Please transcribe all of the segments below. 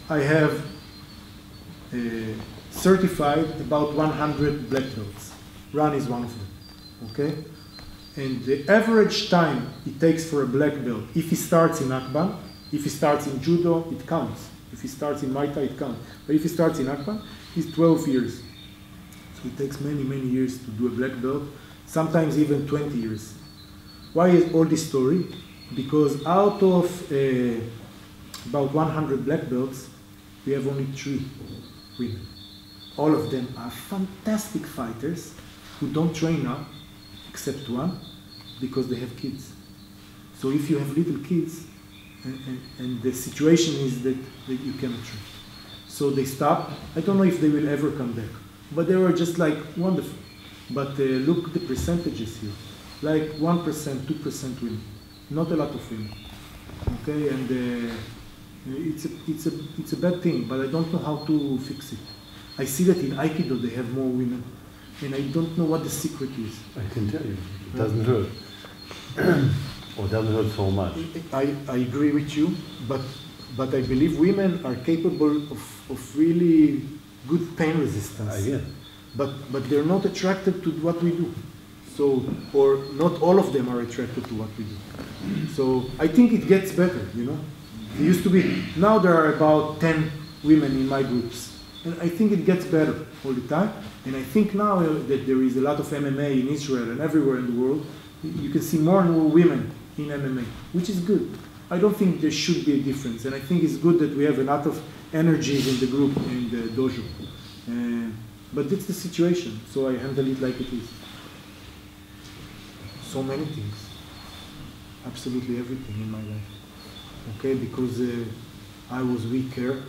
I have certified about 100 black belts. Ran is one of them, okay? And the average time it takes for a black belt, if he starts in Akban, if he starts in Judo, it counts. If he starts in Muay Thai, it counts. But if he starts in Akban, it's 12 years. So it takes many, many years to do a black belt, sometimes even 20 years. Why is all this story? Because out of about 100 black belts, we have only 3 women. All of them are fantastic fighters who don't train now, except one, because they have kids. So if you have little kids, and the situation is that you cannot train. So they stop. I don't know if they will ever come back. But they were just like wonderful. But look at the percentages here. Like 1%, 2% women. Not a lot of women. Okay, and it's a bad thing, but I don't know how to fix it. I see that in Aikido they have more women, and I don't know what the secret is. I can tell you, it doesn't hurt. Or doesn't hurt so much. I agree with you, but I believe women are capable of really good pain resistance. I guess. But they're not attracted to what we do. So, or not all of them are attracted to what we do. So I think it gets better, you know. It used to be, now there are about 10 women in my groups. And I think it gets better all the time. And I think now that there is a lot of MMA in Israel and everywhere in the world, you can see more and more women in MMA, which is good. I don't think there should be a difference. And I think it's good that we have a lot of energies in the group, in the dojo. But that's the situation, so I handle it like it is. So many things. Absolutely everything in my life. Okay, because I was weaker,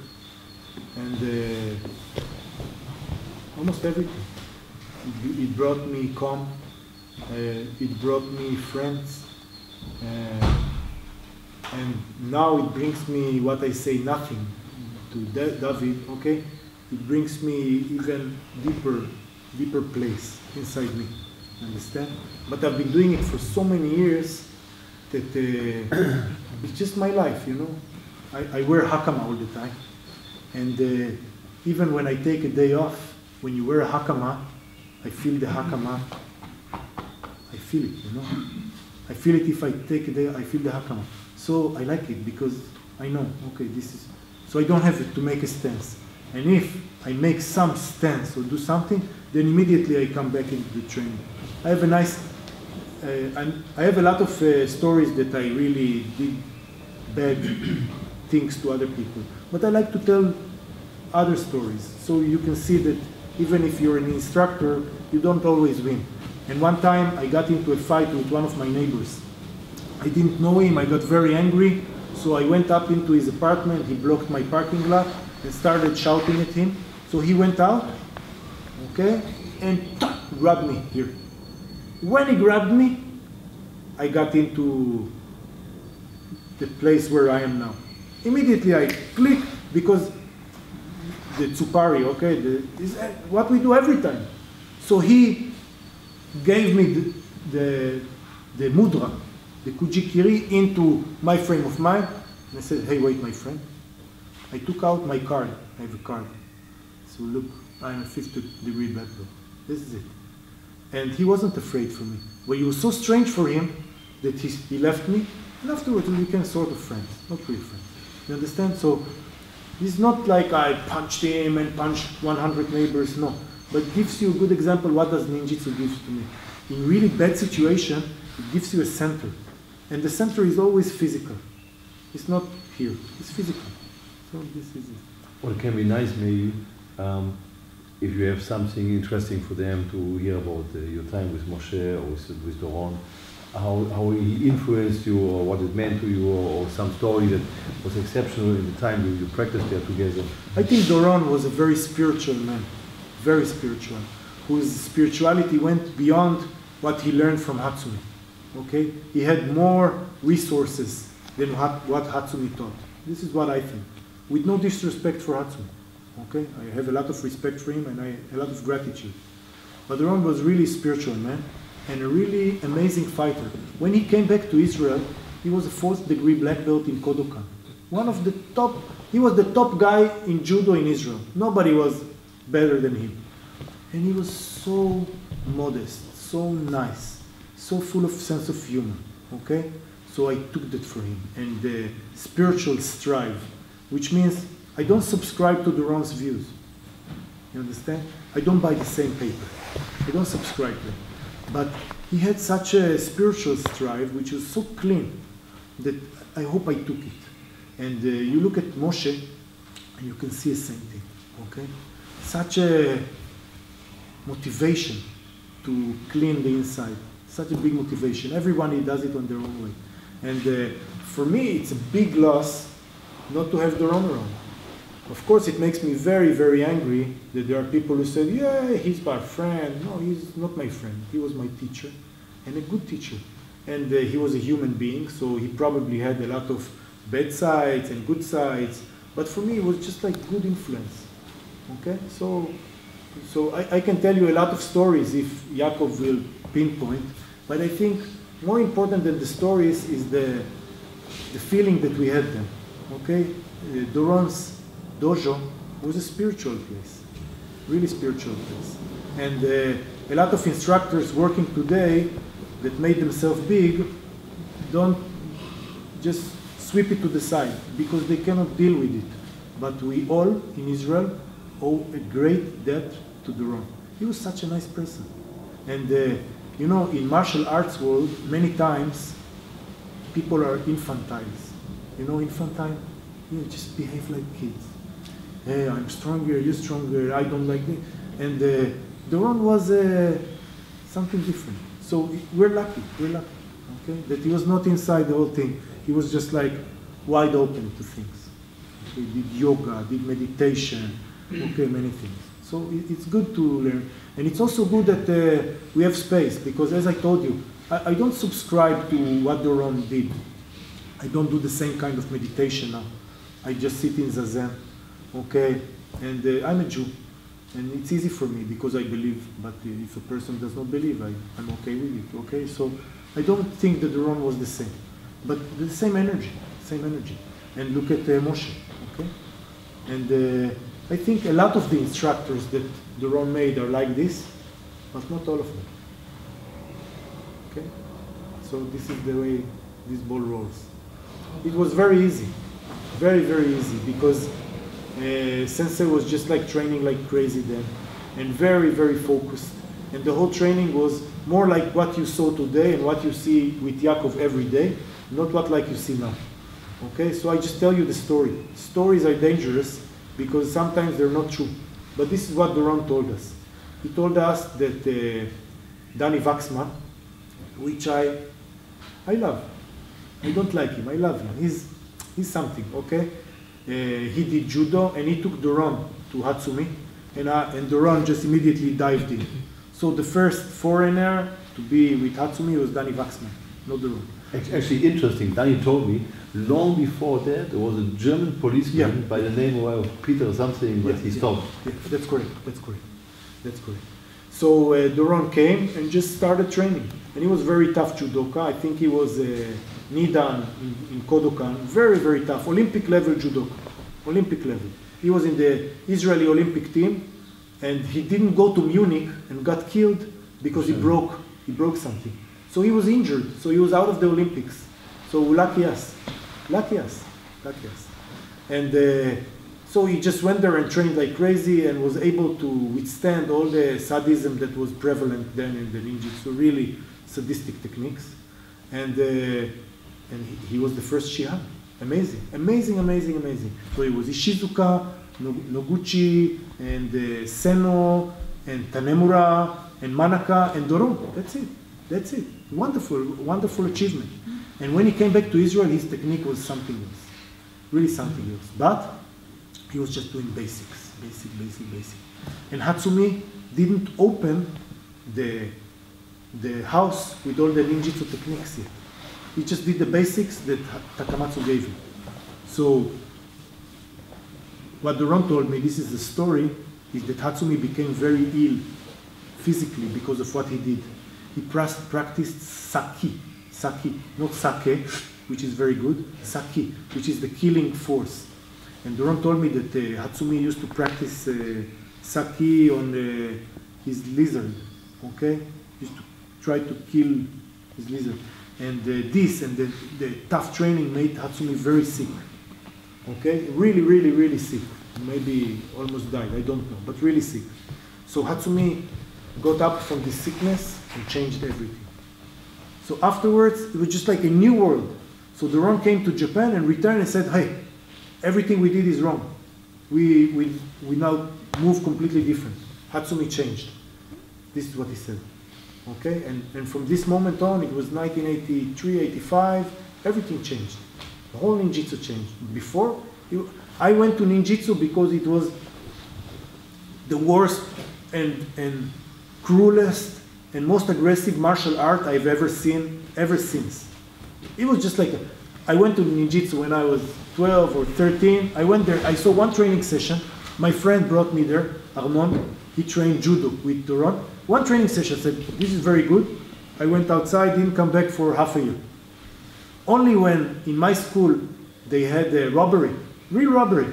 and almost everything. It brought me calm, it brought me friends, and now it brings me what I say nothing to David, okay? It brings me even deeper place inside me, understand? But I've been doing it for so many years that it's just my life, you know? I wear hakama all the time. And even when I take a day off, when you wear a hakama, I feel the hakama. I feel it, you know? I feel it if I take a day, I feel the hakama. So I like it because I know, okay, this is, so I don't have to make a stance. And if I make some stance or do something, then immediately I come back into the training. I have a nice, I have a lot of stories that I really did bad things to other people. But I like to tell other stories. So you can see that even if you're an instructor, you don't always win. And one time I got into a fight with one of my neighbors. I didn't know him, I got very angry. So I went up into his apartment, he blocked my parking lot and started shouting at him. So he went out, okay, and grabbed me here. When he grabbed me, I got into the place where I am now. Immediately I click because the tsupari, okay, is what we do every time. So he gave me the mudra, the kujikiri, into my frame of mind. And I said, hey, wait, my friend. I took out my card. I have a card. So look, I'm a 5th degree black belt. This is it. And he wasn't afraid for me. Well, it was so strange for him that he left me. And afterwards, we became sort of friends, not real friends. You understand? So it's not like I punched him and punched 100 neighbors, no. But it gives you a good example what does ninjutsu give to me. In really bad situation, it gives you a center. And the center is always physical. It's not here, it's physical. So this is it. Well, it can be nice maybe if you have something interesting for them to hear about your time with Moshe or with Doron, how he influenced you or what it meant to you, or some story that was exceptional in the time you practiced there together. I think Doron was a very spiritual man, very spiritual, whose spirituality went beyond what he learned from Hatsumi. Okay? He had more resources than what Hatsumi taught. This is what I think. With no disrespect for Hatsumi. Okay? I have a lot of respect for him and a lot of gratitude. But Doron was really a spiritual man and a really amazing fighter. When he came back to Israel, he was a 4th degree black belt in Kodokan. One of the top, he was the top guy in judo in Israel. Nobody was better than him. And he was so modest, so nice, so full of sense of humor, okay? So I took that for him. And the spiritual strive, which means I don't subscribe to Doron's views. You understand? I don't buy the same paper. I don't subscribe to it. But he had such a spiritual strive, which was so clean, that I hope I took it. And you look at Moshe, and you can see the same thing, okay? Such a motivation to clean the inside. Such a big motivation. Everyone does it on their own way. And for me, it's a big loss not to have Doron around. Of course, it makes me very, very angry that there are people who say, yeah, he's my friend. No, he's not my friend. He was my teacher, and a good teacher. And he was a human being, so he probably had a lot of bad sides and good sides. But for me, it was just like good influence. Okay? So I can tell you a lot of stories if Yaakov will pinpoint, but I think more important than the stories is the feeling that we had then. Okay? Doron's dojo was a spiritual place, really spiritual place. And a lot of instructors working today that made themselves big don't just sweep it to the side because they cannot deal with it. But we all in Israel owe a great debt to Doron. He was such a nice person. And you know, in martial arts world, many times people are infantiles. You know, infantile? You just behave like kids. Hey, I'm stronger, you're stronger, I don't like it. And Doron was something different. So we're lucky, okay? That he was not inside the whole thing. He was just like wide open to things. He did yoga, did meditation, okay, many things. So it's good to learn. And it's also good that we have space, because as I told you, I don't subscribe to what Doron did. I don't do the same kind of meditation now. I just sit in Zazen. Okay, and I'm a Jew, and it's easy for me because I believe, but if a person does not believe, I'm okay with it, okay? So I don't think that Doron was the same, but the same energy. And look at Moshe, okay? And I think a lot of the instructors that Doron made are like this, but not all of them, okay? So this is the way this ball rolls. It was very easy, very, very easy, because Sensei was just like training like crazy then, and very, very focused. And the whole training was more like what you saw today and what you see with Yaakov every day, not what like you see now. Okay, so I just tell you the story. Stories are dangerous because sometimes they're not true. But this is what Doron told us. He told us that Danny Waxman, which I love. I don't like him, I love him. He's something, okay? He did judo, and he took Doron to Hatsumi, and Doron just immediately dived in. So the first foreigner to be with Hatsumi was Danny Waxman, not Doron. Actually, interesting. Danny told me, long before that, there was a German policeman by the name of Peter something, but he stopped. Yeah, that's correct. So Doron came and just started training. And he was very tough judoka. I think he was Nidan in Kodokan. Very, very tough. Olympic level judoka. Olympic level. He was in the Israeli Olympic team, and he didn't go to Munich and got killed because he broke something. So he was injured. So he was out of the Olympics. So lucky us. And so he just went there and trained like crazy and was able to withstand all the sadism that was prevalent then in the ninjutsu, really sadistic techniques. And he was the first Shihan. Amazing. So he was Ishizuka, Noguchi, and Seno, and Tanemura, and Manaka, and Doron. That's it. Wonderful achievement. And when he came back to Israel, his technique was something else. Really something else. But he was just doing basics. Basic. And Hatsumi didn't open the house with all the ninjutsu techniques yet. He just did the basics that Takamatsu gave him. So what Doron told me, this is the story, is that Hatsumi became very ill physically because of what he did. He practiced sakki, not sake, which is very good, sakki, which is the killing force. And Doron told me that Hatsumi used to practice sakki on his lizard, okay? Used to try to kill his lizard. And this and the tough training made Hatsumi very sick, okay? Really, really, really sick. Maybe almost died, I don't know, but really sick. So Hatsumi got up from this sickness and changed everything. So afterwards, it was just like a new world. So Doron came to Japan and returned and said, hey, everything we did is wrong. We now move completely different. Hatsumi changed. This is what he said. Okay, and from this moment on, it was 1983, 85, everything changed. The whole ninjutsu changed. Before, I went to ninjutsu because it was the worst and cruelest and most aggressive martial art I've ever seen ever since. It was just like, I went to ninjutsu when I was 12 or 13. I went there, I saw one training session. My friend brought me there, Armand. He trained judo with Doron. One training session, said, this is very good. I went outside, didn't come back for half a year. Only when in my school they had a robbery, real robbery.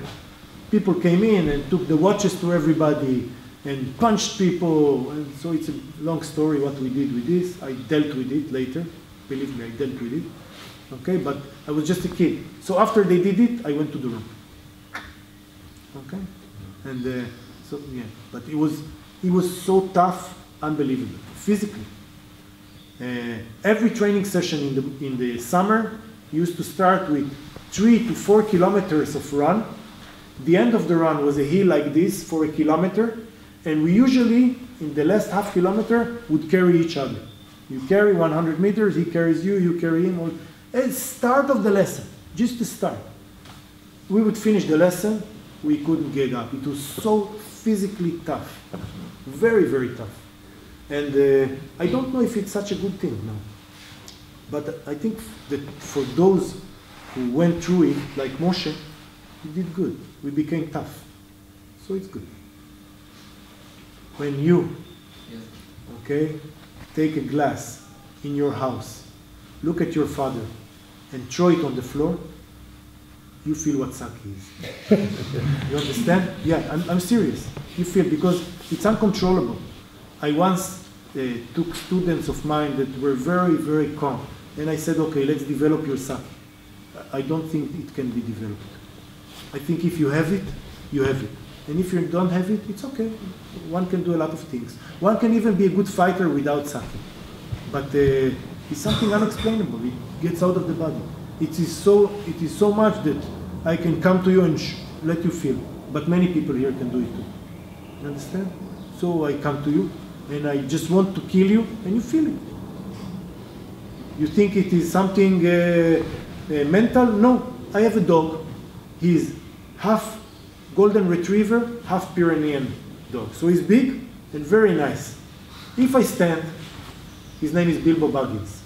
People came in and took the watches to everybody and punched people. And so it's a long story what we did with this. I dealt with it later. Believe me, I dealt with it. Okay, but I was just a kid. So after they did it, I went to the room. Okay, and so yeah, but it was so tough, unbelievable, physically. Every training session in the summer used to start with 3 to 4 kilometers of run. The end of the run was a hill like this for 1 kilometer, and we usually in the last half kilometer would carry each other. You carry 100 meters, he carries you, you carry him. At the start of the lesson, just to start. We would finish the lesson, we couldn't get up. It was so physically tough, very, very tough. And I don't know if it's such a good thing now. But I think that for those who went through it, like Moshe, we did good. We became tough. So it's good. When you, okay, take a glass in your house, look at your father, and throw it on the floor, you feel what sakki is. You understand? Yeah, I'm serious. You feel, because it's uncontrollable. I once took students of mine that were very, very calm, and I said, okay, let's develop your sakki. I don't think it can be developed. I think if you have it, you have it. And if you don't have it, it's okay. One can do a lot of things. One can even be a good fighter without sakki. But it's something unexplainable. It gets out of the body. It is so much that I can come to you and let you feel. But many people here can do it too. You understand? So I come to you, and I just want to kill you, and you feel it. You think it is something mental? No. I have a dog. He is half golden retriever, half Pyrenean dog. So he's big and very nice. If I stand, his name is Bilbo Baggins.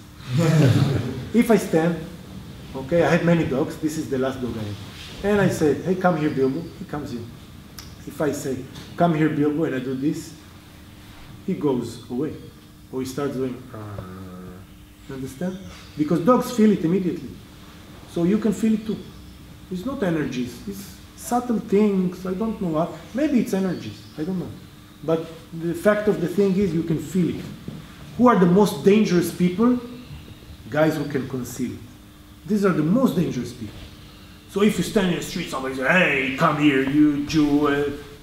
If I stand, okay, I had many dogs. This is the last dog I had. And I said, hey, come here, Bilbo. He comes in. If I say, come here, Bilbo, and I do this, he goes away. Or he starts doing, you understand? Because dogs feel it immediately. So you can feel it too. It's not energies. It's subtle things. I don't know what. Maybe it's energies. I don't know. But the fact of the thing is you can feel it. Who are the most dangerous people? Guys who can conceal it. These are the most dangerous people. So if you stand in the street, somebody says, hey, come here, you Jew.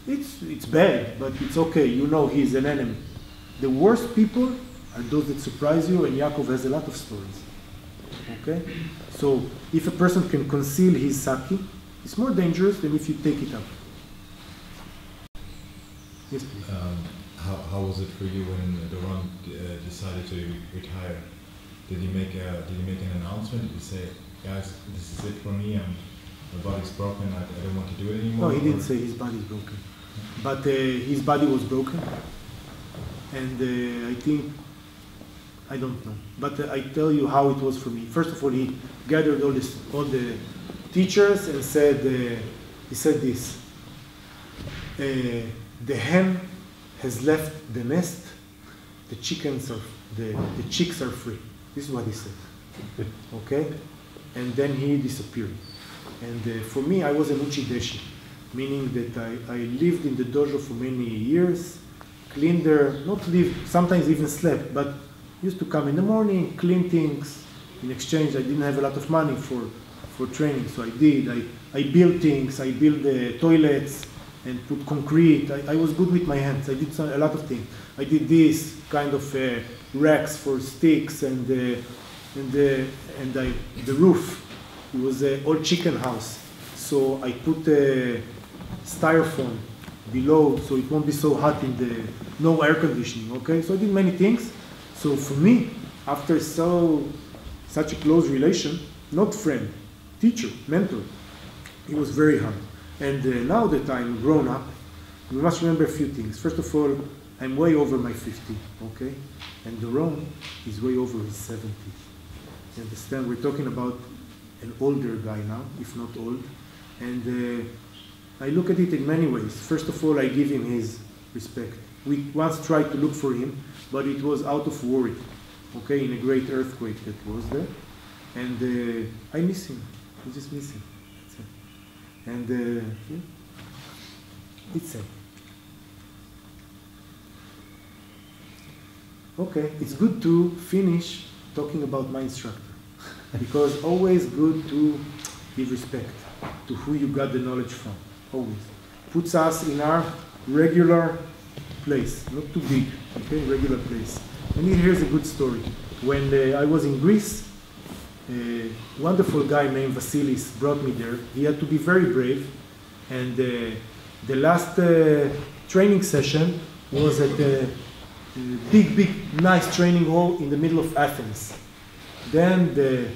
It's bad, but it's okay. You know he's an enemy. The worst people are those that surprise you, and Yaakov has a lot of stories. Okay? So if a person can conceal his sakki, it's more dangerous than if you take it out. Yes, please. How was it for you when Doron decided to retire? Did he make an announcement? Did he say, guys, this is it for me, my body's broken, I don't want to do it anymore? No, he didn't say his body's broken. But his body was broken. And I think, I don't know. But I tell you how it was for me. First of all, he gathered all the teachers and said, he said this. The hen has left the nest, the chicks are free. This is what he said. Okay? and then he disappeared. And for me, I was an uchideshi, meaning that I lived in the dojo for many years, cleaned there, not lived, sometimes even slept, but used to come in the morning, clean things. In exchange, I didn't have a lot of money for training, so I did. I built things, I built the toilets and put concrete. I was good with my hands. I did a lot of things. I did this kind of racks for sticks and the roof. It was an old chicken house, so I put a styrofoam below so it won't be so hot in the no air conditioning. Okay, so I did many things. So for me, after such a close relation, not friend, teacher, mentor, it was very hard. And now that I'm grown up, we must remember a few things. First of all, I'm way over my 50, okay? And Doron is way over his 70s. You understand? We're talking about an older guy now, if not old. And I look at it in many ways. First of all, I give him his respect. We once tried to look for him, but it was out of worry, okay, in a great earthquake that was there. And I miss him. I just miss him. That's it. And yeah, it's sad. Okay, it's good to finish talking about my instructor, because always good to give respect to who you got the knowledge from, always. Puts us in our regular place, not too big, okay, regular place. And here's a good story. When I was in Greece, a wonderful guy named Vasilis brought me there. He had to be very brave, and the last training session was at the big, nice training hall in the middle of Athens. Then the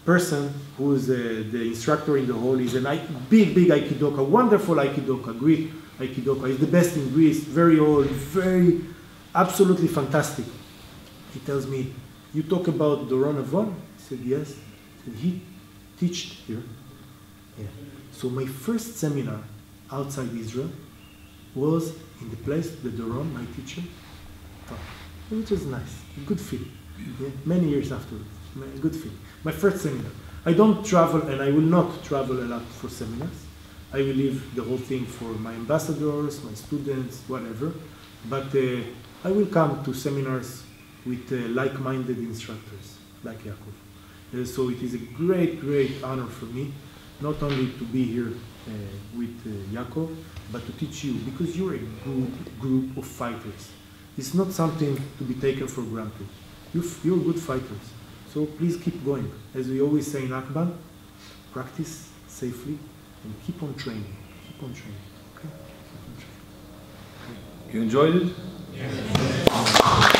person who is the instructor in the hall is a big Aikidoka, wonderful Aikidoka, Greek Aikidoka. He's the best in Greece, very old, absolutely fantastic. He tells me, "You talk about Doron Navon?" I said, "Yes." He said, "He taught here." Yeah. So my first seminar outside Israel was in the place that Doron, my teacher, taught, which was nice, a good feeling. Yeah. Many years afterwards, a good feeling. My first seminar. I don't travel, and I will not travel a lot for seminars. I will leave the whole thing for my ambassadors, my students, whatever. But I will come to seminars with like-minded instructors, like Yaakov. So it is a great honor for me, not only to be here with Yaakov, but to teach you, because you're a good group of fighters. It's not something to be taken for granted. You're good fighters. So please keep going. As we always say in Akban, practice safely and keep on training. Keep on training. Okay? Keep on training. You enjoyed it? Yes.